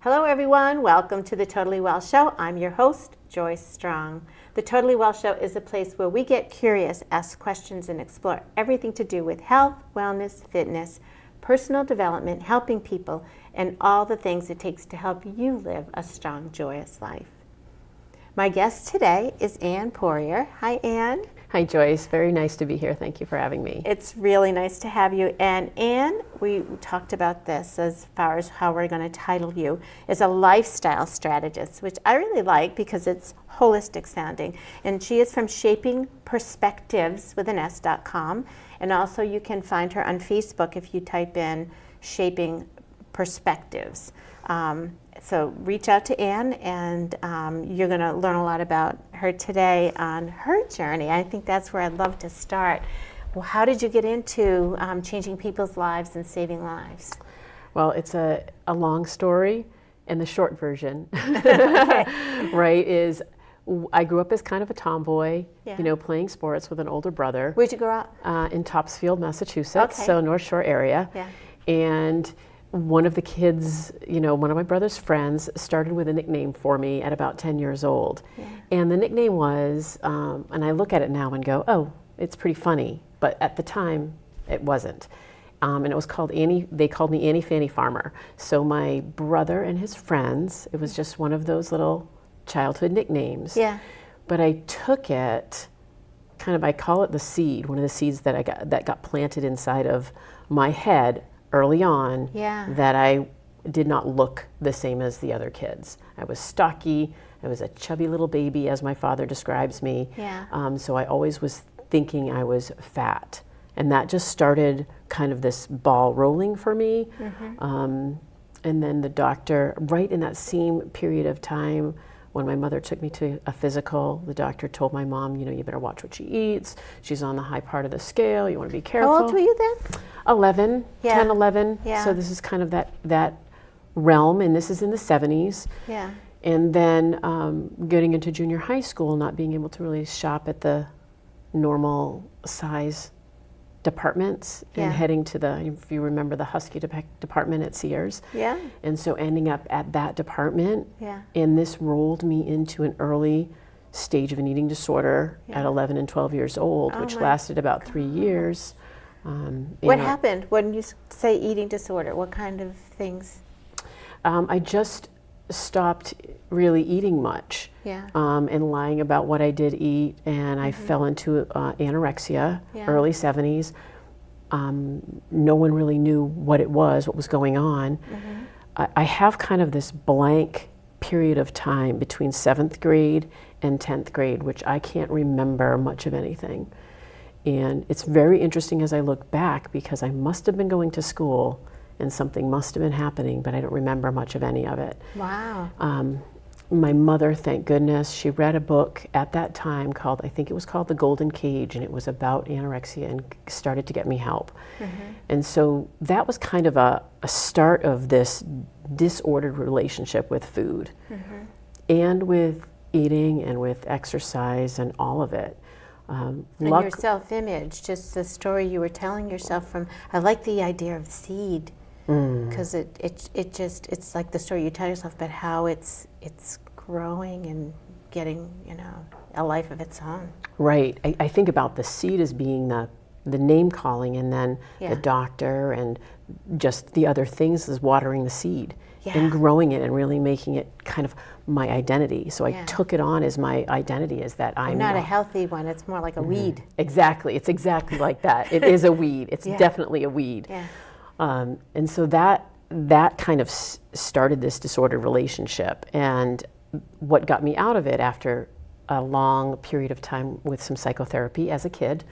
Hello everyone, welcome to the Totally Well Show. I'm your host, Joyce Strong. The Totally Well Show is a place where we get curious, ask questions, and explore everything to do with health, wellness, fitness, personal development, helping people, and all the things it takes to help you live a strong, joyous life. My guest today is Ann Poirier. Hi, Ann. Hi, Joyce. Very nice to be here. Thank you for having me. It's really nice to have you. And Ann, we talked about this as far as how we're going to title you, is a lifestyle strategist, which I really like because it's holistic sounding. And she is from shapingperspectives with an S.com. And also you can find her on Facebook if you type in Shaping Perspectives. So reach out to Ann, and you're going to learn a lot about her today on her journey. I think that's where I'd love to start. Well, how did you get into changing people's lives and saving lives? Well, it's a long story, and the short version, right, is I grew up as kind of a tomboy, playing sports with an older brother. Where'd you grow up? In Topsfield, Massachusetts, so North Shore area. Yeah. And one of the kids, one of my brother's friends started with a nickname for me at about 10 years old. Yeah. And the nickname was, and I look at it now and go, oh, it's pretty funny. But at the time, it wasn't. And it was called Annie, they called me Annie Fanny Farmer. So my brother and his friends, it was just one of those little childhood nicknames. Yeah. But I took it, I call it the seed, one of the seeds that got planted inside of my head early on, that I did not look the same as the other kids. I was stocky, I was a chubby little baby, as my father describes me. Yeah. So I always was thinking I was fat. And that just started kind of this ball rolling for me. Mm-hmm. And then the doctor, right in that same period of time, when my mother took me to a physical, the doctor told my mom, you better watch what she eats. She's on the high part of the scale. You want to be careful. How old were you then? 11, Yeah. 10, 11. Yeah. So this is kind of that realm, and this is in the 70s. Yeah. And then getting into junior high school, not being able to really shop at the normal size departments, and heading to if you remember, the Husky department at Sears. Yeah. And so ending up at that department, Yeah. and this rolled me into an early stage of an eating disorder at 11 and 12 years old, which lasted about 3 years. What happened when you say eating disorder? What kind of things? I just stopped really eating much, and lying about what I did eat, and I fell into anorexia, early 70s. No one really knew what it was, what was going on. I have kind of this blank period of time between 7th grade and 10th grade, which I can't remember much of anything. And it's very interesting as I look back, because I must have been going to school and something must have been happening, but I don't remember much of any of it. Wow. My mother, thank goodness, she read a book at that time called, I think it was called The Golden Cage, and it was about anorexia, and started to get me help. And so that was kind of a start of this disordered relationship with food, and with eating, and with exercise, and all of it. And your self-image, just the story you were telling yourself from, I like the idea of seed, because it's like the story you tell yourself, but how it's growing and getting, a life of its own. Right. I think about the seed as being the name calling, and then the doctor and just the other things is watering the seed and growing it and really making it kind of my identity. So I took it on as my identity, as that I'm not a healthy one. It's more like a weed. Exactly. It's exactly like that. It is a weed. It's definitely a weed. Yeah. And so that kind of started this disordered relationship. And what got me out of it after a long period of time with some psychotherapy as a kid,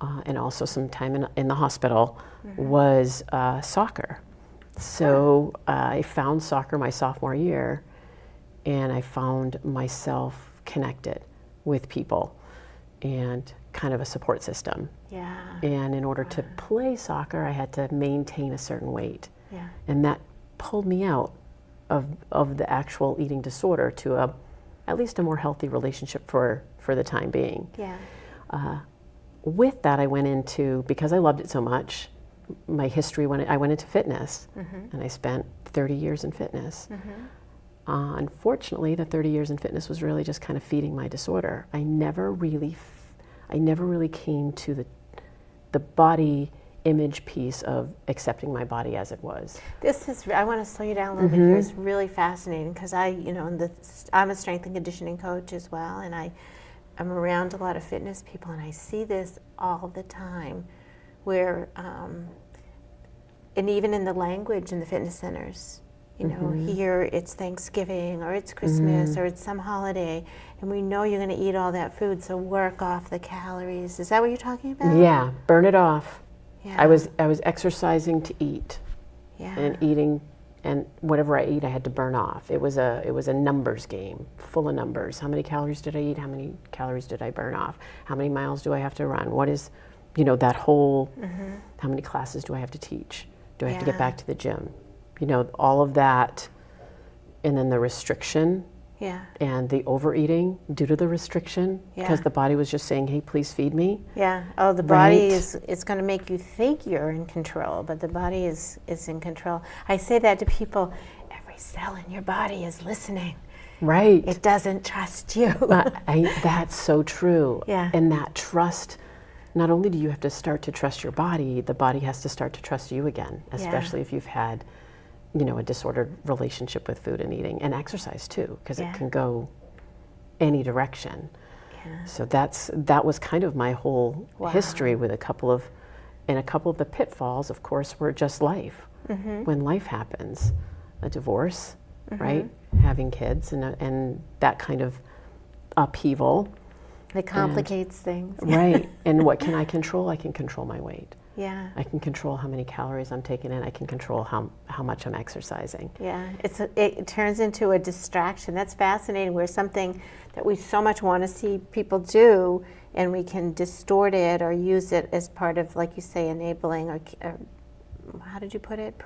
and also some time in the hospital, was soccer. So I found soccer my sophomore year, and I found myself connected with people and kind of a support system. Yeah. And in order to play soccer, I had to maintain a certain weight. Yeah. And that pulled me out of the actual eating disorder to at least a more healthy relationship for the time being. Yeah. With that, I went into, because I loved it so much, my history when I went into fitness, and I spent 30 years in fitness. Unfortunately, the 30 years in fitness was really just kind of feeding my disorder. I never really came to the body image piece of accepting my body as it was. I want to slow you down a little bit here. It's really fascinating because I'm a strength and conditioning coach as well, and I'm around a lot of fitness people, and I see this all the time, where, and even in the language in the fitness centers, here it's Thanksgiving or it's Christmas or it's some holiday, and we know you're going to eat all that food, so work off the calories. Is that what you're talking about? Yeah, burn it off. Yeah. I was exercising to eat, yeah. and eating, and whatever I eat, I had to burn off. It was a numbers game, full of numbers. How many calories did I eat? How many calories did I burn off? How many miles do I have to run? What is, that whole, how many classes do I have to teach? Do I have to get back to the gym? All of that, and then the restriction. Yeah. And the overeating due to the restriction, because the body was just saying, hey, please feed me. Yeah. Oh, the body it's going to make you think you're in control, but the body is in control. I say that to people, every cell in your body is listening. Right. It doesn't trust you. That's so true. Yeah. And that trust, not only do you have to start to trust your body, the body has to start to trust you again, especially if you've had a disordered relationship with food and eating, and exercise too, because it can go any direction. Yeah. So that was kind of my whole history with a couple of the pitfalls, of course, were just life. When life happens, a divorce, right? Having kids and that kind of upheaval. It complicates things. Right. And what can I control? I can control my weight. Yeah. I can control how many calories I'm taking in. I can control how much I'm exercising. Yeah, it turns into a distraction. That's fascinating. Where something that we so much want to see people do, and we can distort it or use it as part of, like you say, enabling, or how did you put it?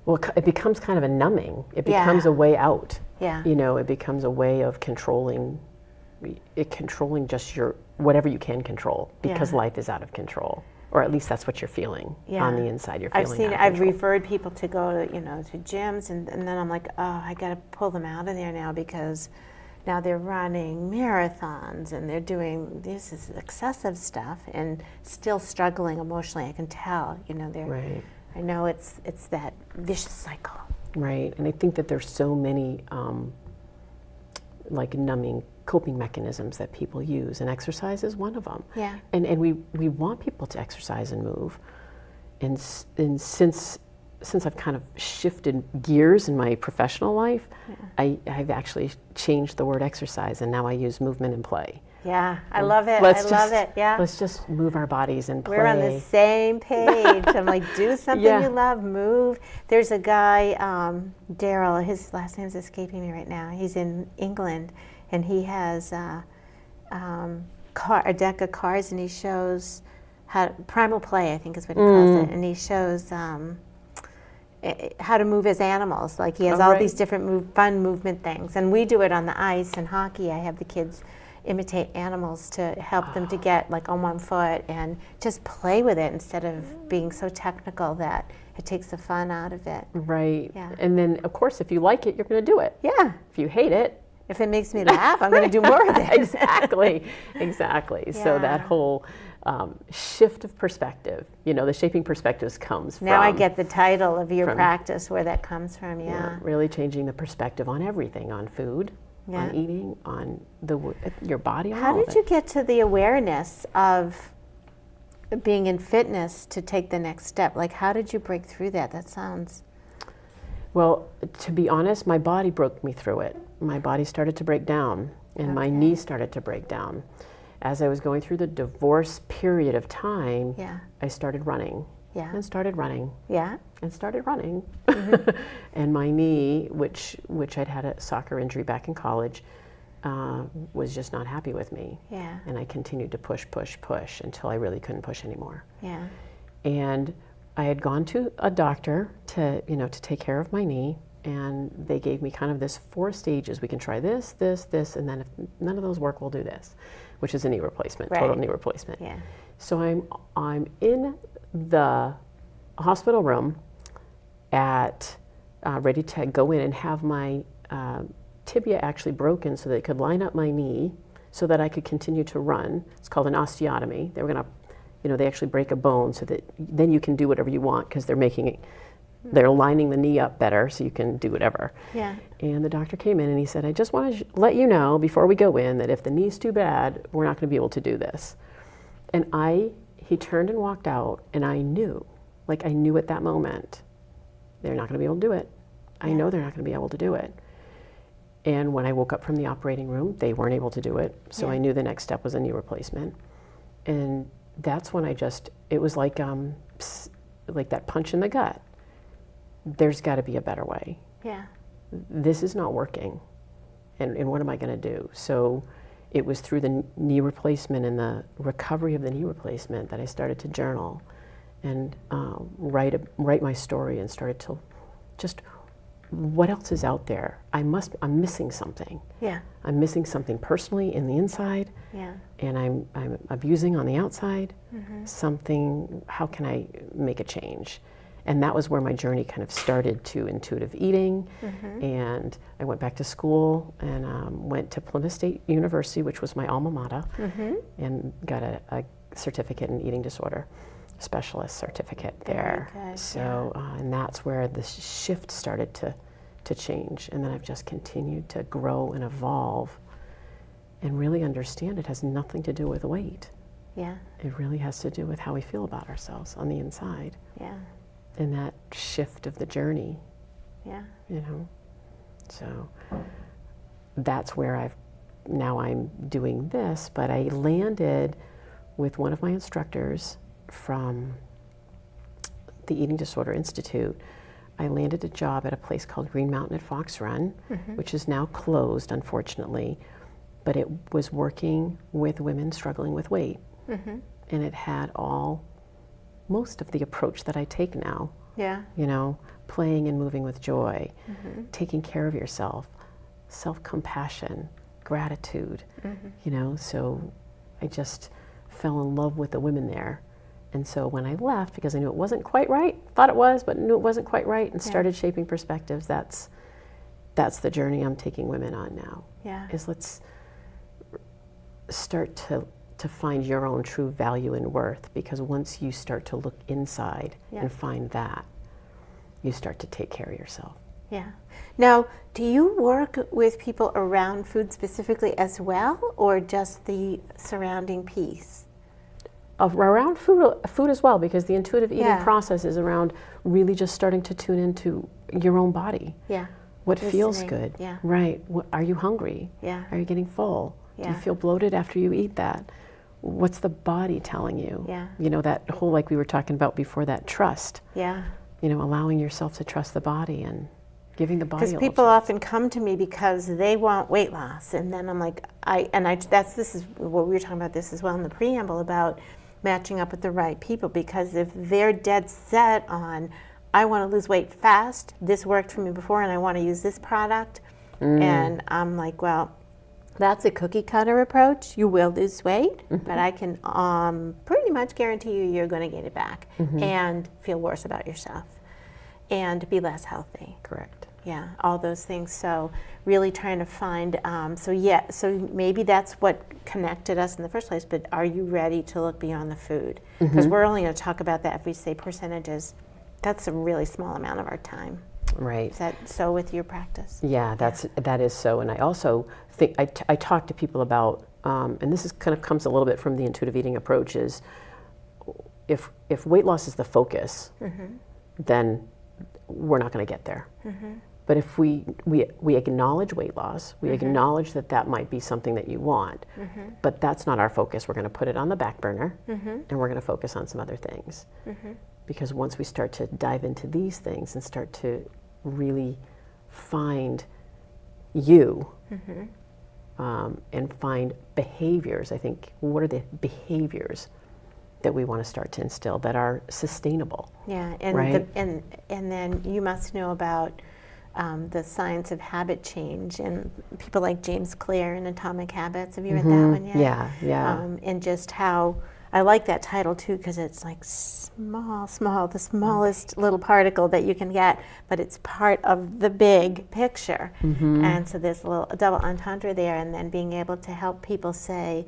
Well, it becomes kind of a numbing. It becomes a way out. Yeah. It becomes a way of controlling just whatever you can control, because life is out of control. Or at least that's what you're feeling on the inside. You're feeling I've referred people to go to, to gyms, and then I'm like, oh, I got to pull them out of there now, because now they're running marathons and they're doing this is excessive stuff and still struggling emotionally. I can tell, Right. I know it's that vicious cycle. Right, and I think that there's so many like numbing coping mechanisms that people use, and exercise is one of them. Yeah. And we want people to exercise and move, and since I've kind of shifted gears in my professional life, I've actually changed the word exercise, and now I use movement and play. Yeah, I love it. I love it. Yeah. Let's just move our bodies and play. We're on the same page. I'm like, do something you love, move. There's a guy, Daryl, his last name's escaping me right now. He's in England, and he has a deck of cards, and he shows primal play, I think is what he calls it, and he shows how to move as animals. Like, he has all these different fun movement things, and we do it on the ice in hockey. I have the kids imitate animals to help them to get like on one foot and just play with it, instead of being so technical that it takes the fun out of it. Right. Yeah. And then, of course, if you like it, you're going to do it. Yeah. If you hate it, if it makes me laugh, I'm going to do more of it. Exactly. Yeah. So that whole shift of perspective, the shaping perspectives comes from. Now I get the title of your practice, where that comes from. Yeah. Really changing the perspective on everything, on food, on eating, on your body. How did you get to the awareness of being in fitness to take the next step? Like, how did you break through that? That sounds... Well, to be honest, my body broke me through it. My body started to break down, and my knees started to break down. As I was going through the divorce period of time, I started running. Yeah. And started running. Yeah. And started running. And my knee, which I'd had a soccer injury back in college, was just not happy with me. Yeah. And I continued to push until I really couldn't push anymore. Yeah. And I had gone to a doctor to take care of my knee, and they gave me kind of this 4 stages. We can try this, and then if none of those work, we'll do this, which is a knee replacement, total knee replacement. Yeah. So I'm in the hospital room at ready to go in and have my tibia actually broken so they could line up my knee so that I could continue to run. It's called an osteotomy. They were going to, they actually break a bone so that then you can do whatever you want because they're lining the knee up better so you can do whatever. Yeah. And the doctor came in and he said, I just want to let you know before we go in that if the knee's too bad, we're not going to be able to do this. And he turned and walked out, and I knew at that moment, they're not going to be able to do it. I know they're not going to be able to do it. And when I woke up from the operating room, they weren't able to do it. So I knew the next step was a knee replacement. And that's when it was like that punch in the gut. There's got to be a better way. Yeah. This is not working. And what am I going to do? So it was through the knee replacement and the recovery of the knee replacement that I started to journal and write my story and started to just, what else is out there? I'm missing something. Yeah. I'm missing something personally in the inside. Yeah. And I'm abusing on the outside. Mm-hmm. How can I make a change? And that was where my journey kind of started to intuitive eating. Mm-hmm. And I went back to school and went to Plymouth State University, which was my alma mater, and got a certificate in eating disorder, specialist certificate there. Good. So, and that's where the shift started to change. And then I've just continued to grow and evolve and really understand it has nothing to do with weight. Yeah. It really has to do with how we feel about ourselves on the inside. Yeah. And that shift of the journey. Yeah. So that's where I'm doing this, but I landed with one of my instructors from the Eating Disorder Institute. I landed a job at a place called Green Mountain at Fox Run, which is now closed, unfortunately, but it was working with women struggling with weight. And it had most of the approach that I take now. Yeah. Playing and moving with joy, taking care of yourself, self-compassion, gratitude, so I just fell in love with the women there. And so when I left, because I knew it wasn't quite right, thought it was, but knew it wasn't quite right, and started shaping perspectives, that's the journey I'm taking women on now. Yeah. Is let's start to find your own true value and worth, because once you start to look inside and find that, you start to take care of yourself. Yeah. Now, do you work with people around food specifically as well, or just the surrounding piece? Around food as well, because the intuitive eating process is around really just starting to tune into your own body. Yeah. What feels good? Yeah. Right. Are you hungry? Yeah. Are you getting full? Yeah. Do you feel bloated after you eat that? What's the body telling you? Yeah. That whole, like we were talking about before, that trust. Yeah. Allowing yourself to trust the body and giving the body. Because people often come to me because they want weight loss, and then I'm like, this is what we were talking about this as well in the preamble about matching up with the right people, because if they're dead set on, I want to lose weight fast, this worked for me before and I want to use this product, and I'm like, well, that's a cookie cutter approach. You will lose weight, but I can pretty much guarantee you're going to gain it back and feel worse about yourself and be less healthy. Correct. Yeah, all those things. So really trying to find, so maybe that's what connected us in the first place, but are you ready to look beyond the food? Because we're only going to talk about that if we say percentages. That's a really small amount of our time. Right. Is that so with your practice? Yeah, that is so. And I also think, I talk to people about, and this is kind of comes a little bit from the intuitive eating approach, is if weight loss is the focus, then we're not going to get there. But if we acknowledge weight loss, we acknowledge that might be something that you want, but that's not our focus. We're going to put it on the back burner, and we're going to focus on some other things. Because once we start to dive into these things and start to really find you and find behaviors, I think, what are the behaviors that we want to start to instill that are sustainable? Yeah, and right? and then you must know about the science of habit change, and people like James Clear in Atomic Habits. Have you read that one yet? Yeah. And just how, I like that title too because it's like small, the smallest little particle that you can get, but it's part of the big picture. And so there's a little double entendre there, and then being able to help people say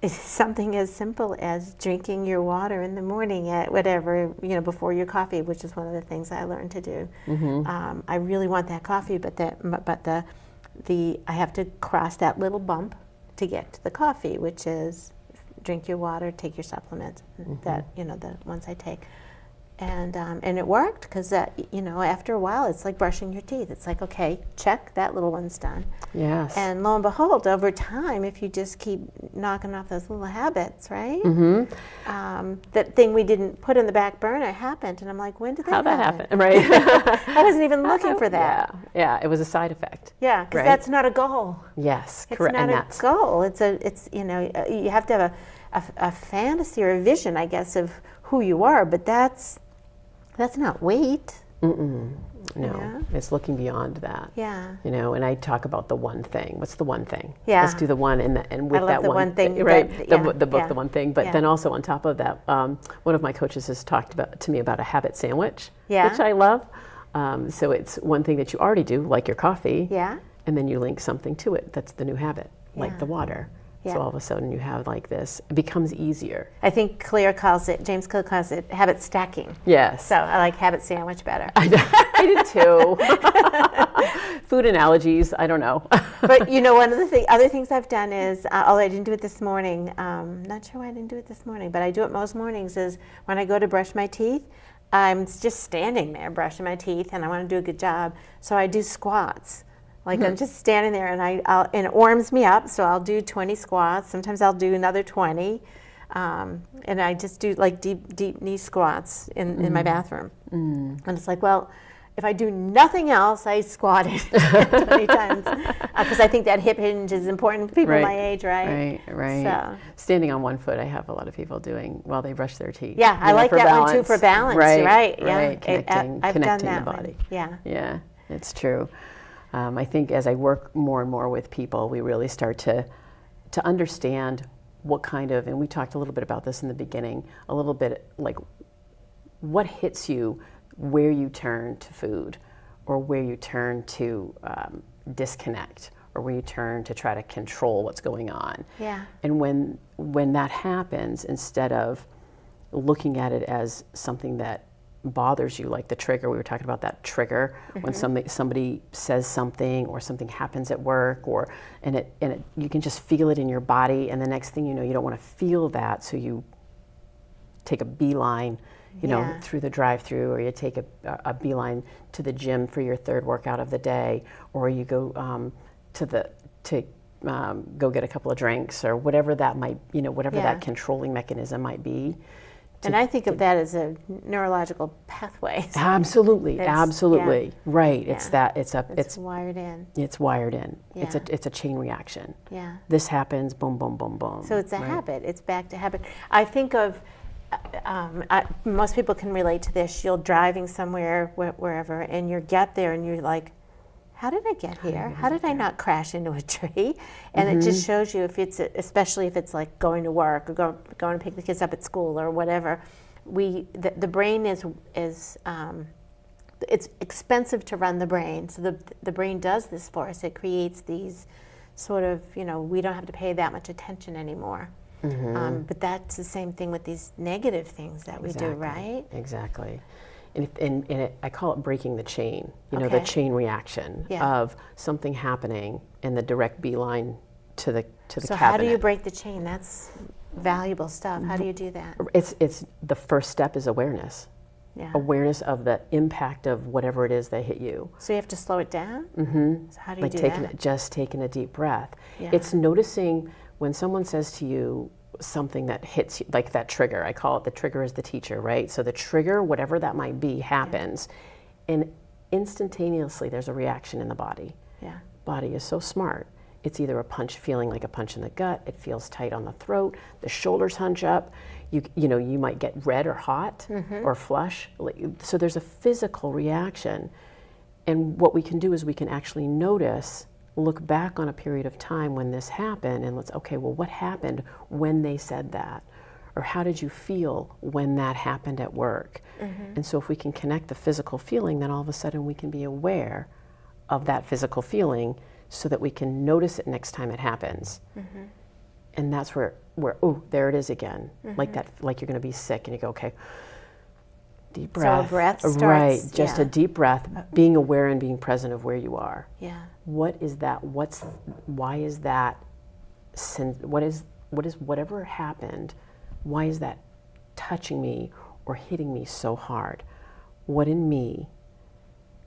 something as simple as drinking your water in the morning at whatever, before your coffee, which is one of the things I learned to do. I really want that coffee, but I have to cross that little bump to get to the coffee, which is drink your water, take your supplements, the ones I take. And it worked because after a while it's like brushing your teeth. It's like, okay, check, that little one's done. Yes. And lo and behold, over time, if you just keep knocking off those little habits, right? That thing we didn't put in the back burner happened, and I'm like, when did that happen? How'd that happen? Right. I wasn't even looking for that. Yeah, it was a side effect. Yeah, because that's not a goal. Yes, it's correct. It's not a goal. It's you have to have a fantasy or a vision, I guess, of who you are, but that's not weight. No, it's looking beyond that. Yeah. And I talk about the one thing. What's the one thing? Yeah. Let's do the one, and with I love that the one thing, right? that, The book, The One Thing. But then also on top of that, one of my coaches has talked to me about a habit sandwich, which I love. So it's one thing that you already do, like your coffee. Yeah. And then you link something to it. That's the new habit, like the water. Yeah. So all of a sudden you have like this. It becomes easier. I think James Clear calls it habit stacking. Yes. So I like habit sandwich better. I do too. Food analogies, I don't know. But one of the other things I've done is, although I didn't do it this morning, not sure why I didn't do it this morning, but I do it most mornings, is when I go to brush my teeth, I'm just standing there brushing my teeth and I want to do a good job. So I do squats. Like I'm just standing there, and and it warms me up. So I'll do 20 squats. Sometimes I'll do another 20, and I just do like deep knee squats in my bathroom. And it's like, well, if I do nothing else, I squatted 20 times because I think that hip hinge is important for people my age, right? Right. So. Standing on one foot, I have a lot of people doing while they brush their teeth. Yeah, I like that balance. One too for balance. Right. Yeah. Connecting the body. Yeah. Yeah, it's true. I think as I work more and more with people, we really start to understand what kind of, and we talked a little bit about this in the beginning, a little bit like what hits you where you turn to food, or where you turn to disconnect, or where you turn to try to control what's going on. Yeah. And when that happens, instead of looking at it as something that bothers you, like the trigger, we were talking about that trigger, when somebody says something or something happens at work, and you can just feel it in your body, and the next thing you know, you don't want to feel that, so you take a beeline through the drive-through, or you take a beeline to the gym for your third workout of the day, or you go go get a couple of drinks, or whatever that might, that controlling mechanism might be. And I think of that as a neurological pathway. Absolutely. Right. Yeah. It's wired in. It's wired in. Yeah. It's a chain reaction. Yeah. This happens, boom, boom, boom, boom. So it's a habit. It's back to habit. I think of, most people can relate to this. You're driving somewhere, wherever, and you get there and you're like, how did I get here? How did I not crash into a tree? And it just shows you, especially if it's like going to work or going to pick the kids up at school or whatever, the brain is it's expensive to run the brain. So the brain does this for us. It creates these sort of, we don't have to pay that much attention anymore. But that's the same thing with these negative things that we do, right? Exactly. And I call it breaking the chain, the chain reaction of something happening and the direct beeline to the cabinet. So how do you break the chain? That's valuable stuff. How do you do that? It's the first step is awareness. Yeah. Awareness of the impact of whatever it is that hit you. So you have to slow it down? So how do you do that? Just taking a deep breath. Yeah. It's noticing when someone says to you something that hits you, like that trigger. I call it the trigger is the teacher, right? So the trigger, whatever that might be, happens. And instantaneously there's a reaction in the body. Yeah. Body is so smart. It's either feeling like a punch in the gut, it feels tight on the throat, the shoulders hunch up, you might get red or hot or flush. So there's a physical reaction. And what we can do is we can actually look back on a period of time when this happened, and what happened when they said that? or how did you feel when that happened at work? And so if we can connect the physical feeling, then all of a sudden we can be aware of that physical feeling so that we can notice it next time it happens. And that's where oh, there it is again. Like that, like you're going to be sick and you go, okay, deep breath. So a breath starts. Right, just a deep breath, being aware and being present of where you are. Yeah. What is that? Why is that? What is whatever happened? Why is that touching me or hitting me so hard? What in me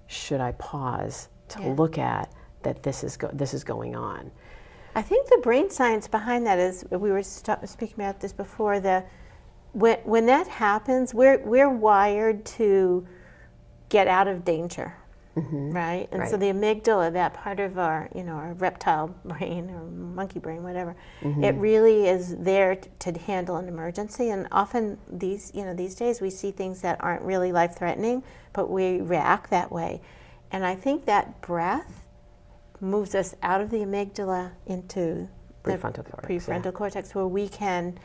should I pause to look at that this is going on? I think the brain science behind that is, we were speaking about this before, when that happens, we're wired to get out of danger, right? And so the amygdala, that part of our, our reptile brain or monkey brain, whatever, it really is there to handle an emergency. And often these days we see things that aren't really life-threatening, but we react that way. And I think that breath moves us out of the amygdala into the prefrontal cortex, where we can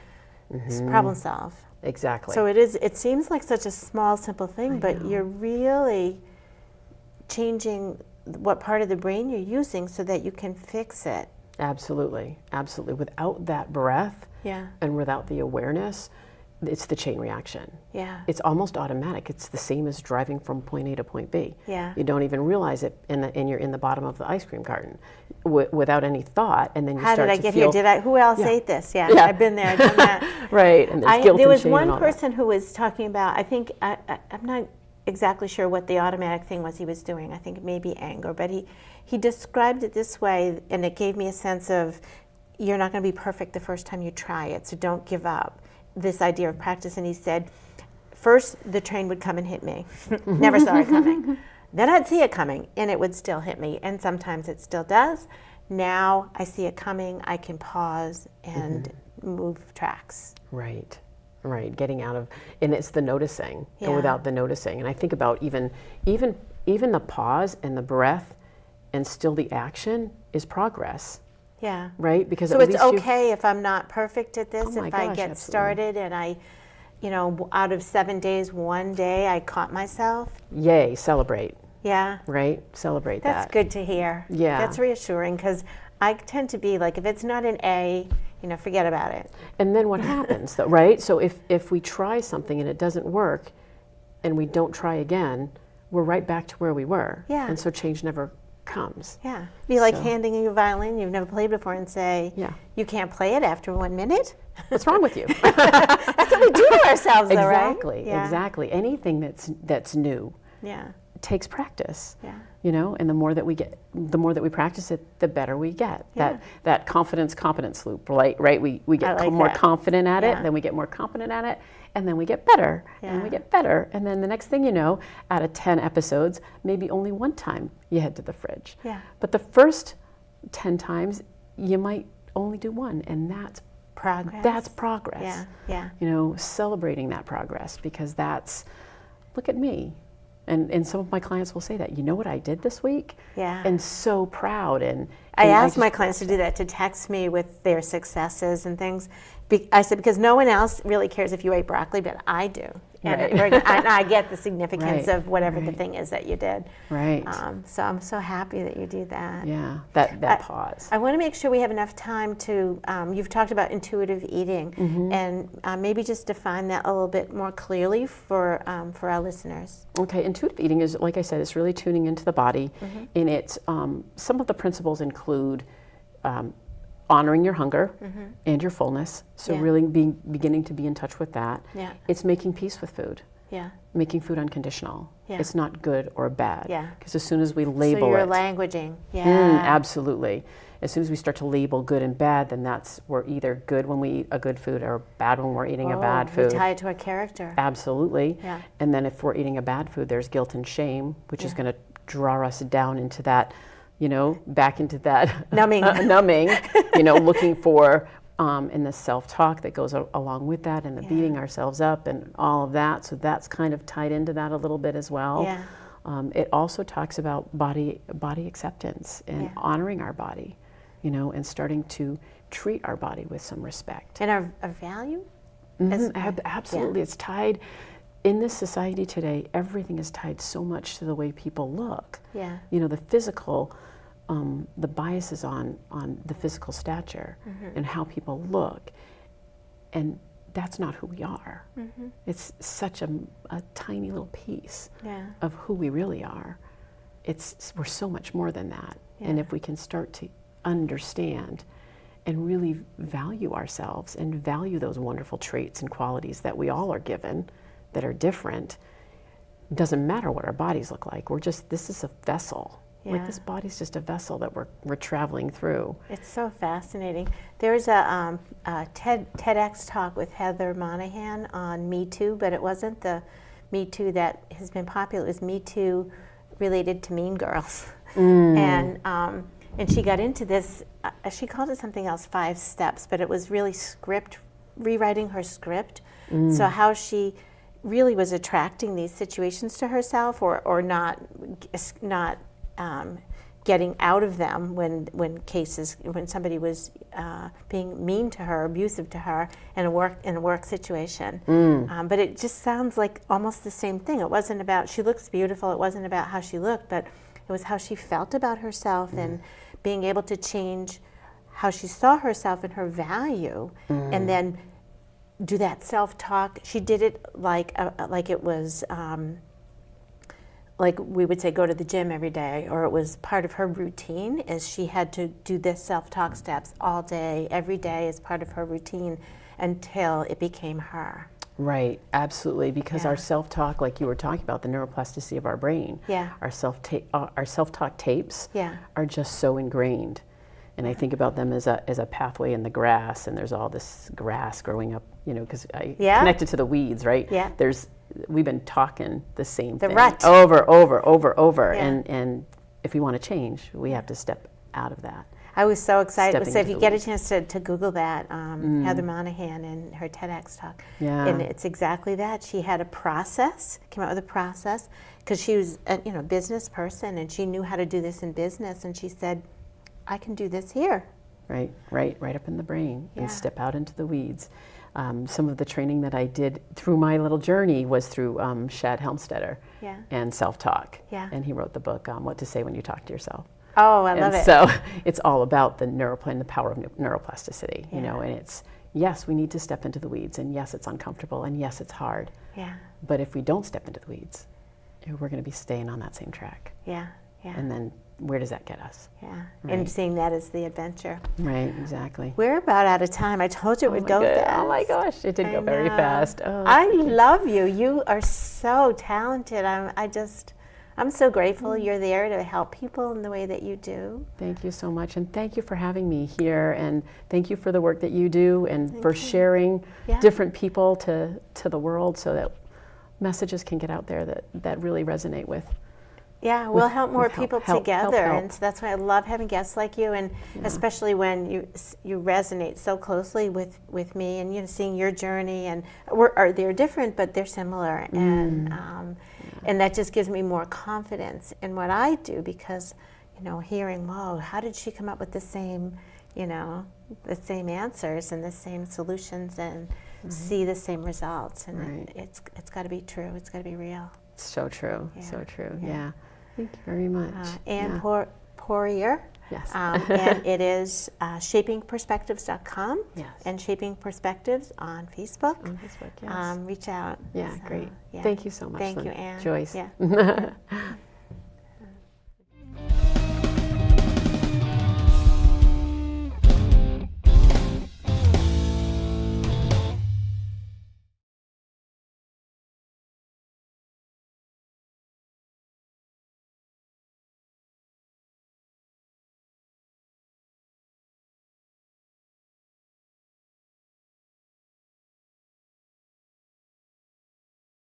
problem solve. Exactly. So it seems like such a small, simple thing, but you're really changing what part of the brain you're using so that you can fix it. Absolutely, absolutely. Without that breath and without the awareness, it's the chain reaction. Yeah. It's almost automatic. It's the same as driving from point A to point B. Yeah. You don't even realize it, and you're in the bottom of the ice cream carton without any thought, and then you start to feel... How did I get here? Who else ate this? Yeah, I've been there, I've done that. Right, and there's guilt there and was shame one and all person who was talking about, I think, I'm not exactly sure what the automatic thing was he was doing. I think maybe anger, but he described it this way, and it gave me a sense of, you're not going to be perfect the first time you try it, so don't give up. This idea of practice, and he said, first the train would come and hit me. Never saw it coming. Then I'd see it coming, and it would still hit me, and sometimes it still does. Now I see it coming, I can pause and move tracks. Right, getting out of, and it's the noticing, and without the noticing. And I think about even the pause and the breath and still the action is progress. Yeah. Right? Because so it's okay if I'm not perfect at this, if I get started and I, out of 7 days, one day I caught myself. Yay, celebrate. Yeah. Right? Celebrate that. That's good to hear. Yeah. That's reassuring, because I tend to be like, if it's not an A, forget about it. And then what happens though, right? So if we try something and it doesn't work and we don't try again, we're right back to where we were. Yeah. And so change never comes. Yeah. Be like handing you a violin you've never played before and say, you can't play it after 1 minute? What's wrong with you? That's what we do to ourselves, though, right? Exactly, exactly. Anything that's new takes practice. Yeah. And the more that we practice it, the better we get. Yeah. That confidence competence loop, right? We get more confident at it, then we get more competent at it, and then we get better, and we get better. And then the next thing you know, out of 10 episodes, maybe only one time you head to the fridge. Yeah. But the first 10 times, you might only do one, and that's progress. That's progress. Yeah, yeah. Celebrating that progress, because that's, look at me. And some of my clients will say that, you know what I did this week? Yeah. And so proud. And I ask my clients to do that, to text me with their successes and things. I said, because no one else really cares if you ate broccoli, but I do. And, and I get the significance of whatever the thing is that you did. Right. So I'm so happy that you do that. Yeah, that pause. I want to make sure we have enough time to, you've talked about intuitive eating, and maybe just define that a little bit more clearly for our listeners. Okay, intuitive eating is, like I said, it's really tuning into the body, and it's, some of the principles include honoring your hunger and your fullness, so really beginning to be in touch with that. Yeah. It's making peace with food. Yeah. Making food unconditional. Yeah. It's not good or bad. Yeah. Because as soon as we label so you're it. languaging. Yeah. Absolutely. As soon as we start to label good and bad, then we're either good when we eat a good food or bad when we're eating a bad food. We tie it to our character. Absolutely. Yeah. And then if we're eating a bad food, there's guilt and shame, which is going to draw us down into that, back into that numbing, looking for, and the self-talk that goes along with that, and the beating ourselves up and all of that. So that's kind of tied into that a little bit as well. Yeah. It also talks about body acceptance and honoring our body, and starting to treat our body with some respect. And our value? Absolutely. It's tied, in this society today, everything is tied so much to the way people look. Yeah. You know, the physical, the biases on the physical stature and how people look. And that's not who we are. It's such a tiny little piece of who we really are. We're so much more than that. And if we can start to understand and really value ourselves and value those wonderful traits and qualities that we all are given that are different, it doesn't matter what our bodies look like. This is a vessel. Like, this body's just a vessel that we're traveling through. It's so fascinating. There's a TEDx talk with Heather Monahan on Me Too, but it wasn't the Me Too that has been popular. It was Me Too related to Mean Girls. And she got into this, she called it something else, 5 steps, but it was really rewriting her script. So how she really was attracting these situations to herself, or not getting out of them when somebody was being mean to her, abusive to her in a work situation. But it just sounds like almost the same thing. It wasn't about, she looks beautiful, it wasn't about how she looked, but it was how she felt about herself and being able to change how she saw herself and her value, and then do that self-talk. She did it like it was like we would say, go to the gym every day, or it was part of her routine, is she had to do this self-talk steps all day, every day, as part of her routine until it became her. Right, absolutely, because our self-talk, like you were talking about, the neuroplasticity of our brain, our self-talk tapes are just so ingrained. And I think about them as a pathway in the grass, and there's all this grass growing up, you know, because I connected to the weeds, right? Yeah. We've been talking the same thing rut. over. Yeah. And if we want to change, we have to step out of that. I was so excited. Stepping So if into you the get a weeds. chance to Google that, Heather Monahan and her TEDx talk, Yeah. and it's exactly that. She had a process, came out with a process, because she was a business person, and she knew how to do this in business, and she said, I can do this here. Right up in the brain, and step out into the weeds. Some of the training that I did through my little journey was through Shad Helmstetter and self-talk. Yeah. And he wrote the book, What to Say When You Talk to Yourself. Oh, I love it. So it's all about the the power of neuroplasticity, you know, and it's, yes, we need to step into the weeds, and yes, it's uncomfortable, and yes, it's hard. Yeah. But if we don't step into the weeds, we're going to be staying on that same track. Yeah. And then where does that get us? Yeah. Right. And seeing that as the adventure. Right, exactly. We're about out of time. I told you it would go fast. Oh my gosh, it did go very fast. Oh. I love you. You are so talented. I'm so grateful you're there to help people in the way that you do. Thank you so much, and thank you for having me here, and thank you for the work that you do, and for sharing different people to the world, so that messages can get out there that really resonate with. Yeah, we'll help more people together, and so that's why I love having guests like you, and especially when you resonate so closely with me, and seeing your journey, and they're different, but they're similar, and that just gives me more confidence in what I do, because hearing, whoa, how did she come up with the same answers and the same solutions, and see the same results, and it's got to be true, it's got to be real. So true, so true. Yeah. Thank you very much. And Poirier. Yes. And it is shapingperspectives.com. Yes. And Shaping Perspectives on Facebook. On Facebook, yes. Reach out. Yeah, So, great. Thank you so much. Thank you, Anne. Joyce. Yeah.